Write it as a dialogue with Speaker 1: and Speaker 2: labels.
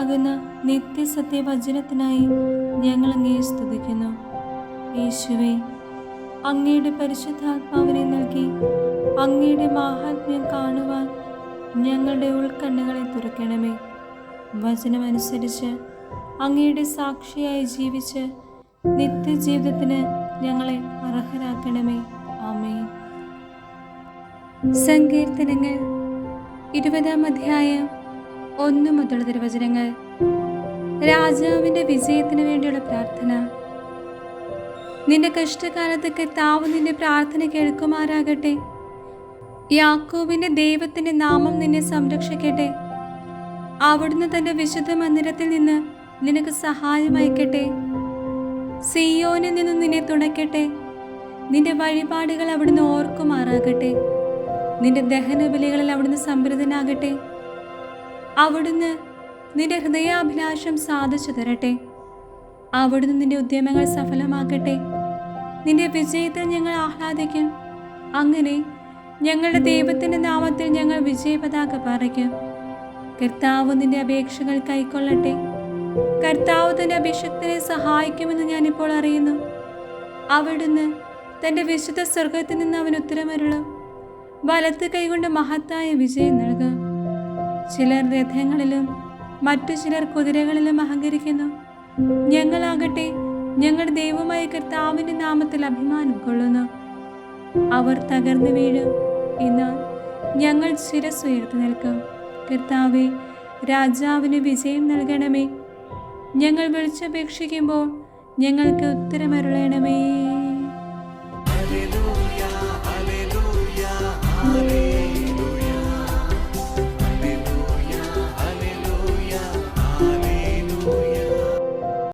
Speaker 1: ജീവനാകുന്ന നിത്യസത്യവചനത്തിനായി ഞങ്ങൾ അങ്ങയെ സ്തുതിക്കുന്നു. യേശുവേ, അങ്ങയുടെ പരിശുദ്ധാത്മാവിനെ നൽകി അങ്ങയുടെ മാഹാത്മ്യം കാണുവാൻ ഞങ്ങളുടെ ഉൾക്കണ്ണുകളെ തുറക്കണമേ. വചനമനുസരിച്ച് അങ്ങയുടെ സാക്ഷിയായി ജീവിച്ച് നിത്യജീവിതത്തിന് ഞങ്ങളെ അർഹരാക്കണമേ. ആമേൻ. സങ്കീർത്തനങ്ങൾ 20-ാം അധ്യായം 1 മുതൽ തിരുവചനങ്ങൾ. രാജാവിൻ്റെ വിജയത്തിന് വേണ്ടിയുള്ള പ്രാർത്ഥന. നിന്റെ കഷ്ടകാലത്ത് കർത്താവ് നിന്റെ പ്രാർത്ഥന കേൾക്കുമാറാകട്ടെ. യാക്കോബിന്റെ ദൈവത്തിന്റെ നാമം നിന്നെ സംരക്ഷിക്കട്ടെ. അവിടുന്ന് തന്റെ വിശുദ്ധ മന്ദിരത്തിൽ നിന്ന് നിനക്ക് സഹായം അയക്കട്ടെ. സിയോനിൽ നിന്ന് നിന്നെ തുണയ്ക്കട്ടെ. നിന്റെ വഴിപാടുകൾ അവിടുന്ന് ഓർക്കുമാറാകട്ടെ. നിന്റെ ദഹനബലികളിൽ അവിടുന്ന് സംപ്രീതനാകട്ടെ. അവിടുന്ന് നിന്റെ ഹൃദയാഭിലാഷം സാധിച്ചു തരട്ടെ. അവിടുന്ന് നിന്റെ ഉദ്യമങ്ങൾ സഫലമാക്കട്ടെ. നിന്റെ വിജയത്തിൽ ഞങ്ങൾ ആഹ്ലാദിക്കും. അങ്ങനെ ഞങ്ങളുടെ ദൈവത്തിന്റെ നാമത്തിൽ ഞങ്ങൾ വിജയപതാക പാറിക്കും. കർത്താവ് നിന്റെ അപേക്ഷകൾ കൈക്കൊള്ളട്ടെ. കർത്താവ് തന്റെ അഭിഷക്തനെ സഹായിക്കുമെന്ന് ഞാനിപ്പോൾ അറിയുന്നു. അവിടുന്ന് തന്റെ വിശുദ്ധ സ്വർഗത്തിൽ നിന്ന് അവന് ഉത്തരമരുളും. വലത്ത് കൈകൊണ്ട് മഹത്തായ വിജയം നൽകും. ചിലർ രഥങ്ങളിലും മറ്റു ചിലർ കുതിരകളിലും അഹങ്കരിക്കുന്നു. ഞങ്ങളാകട്ടെ ഞങ്ങളുടെ ദൈവമായ കർത്താവിന്റെ നാമത്തിൽ അഭിമാനം കൊള്ളുന്നു. അവർ തകർന്നു വീഴും, എന്നാൽ ഞങ്ങൾ ശിരസ്സുയർത്തി നിൽക്കും. കർത്താവേ, രാജാവിന് വിജയം നൽകണമേ. ഞങ്ങൾ വിളിച്ചപേക്ഷിക്കുമ്പോൾ ഞങ്ങൾക്ക് ഉത്തരമരുളണമേ.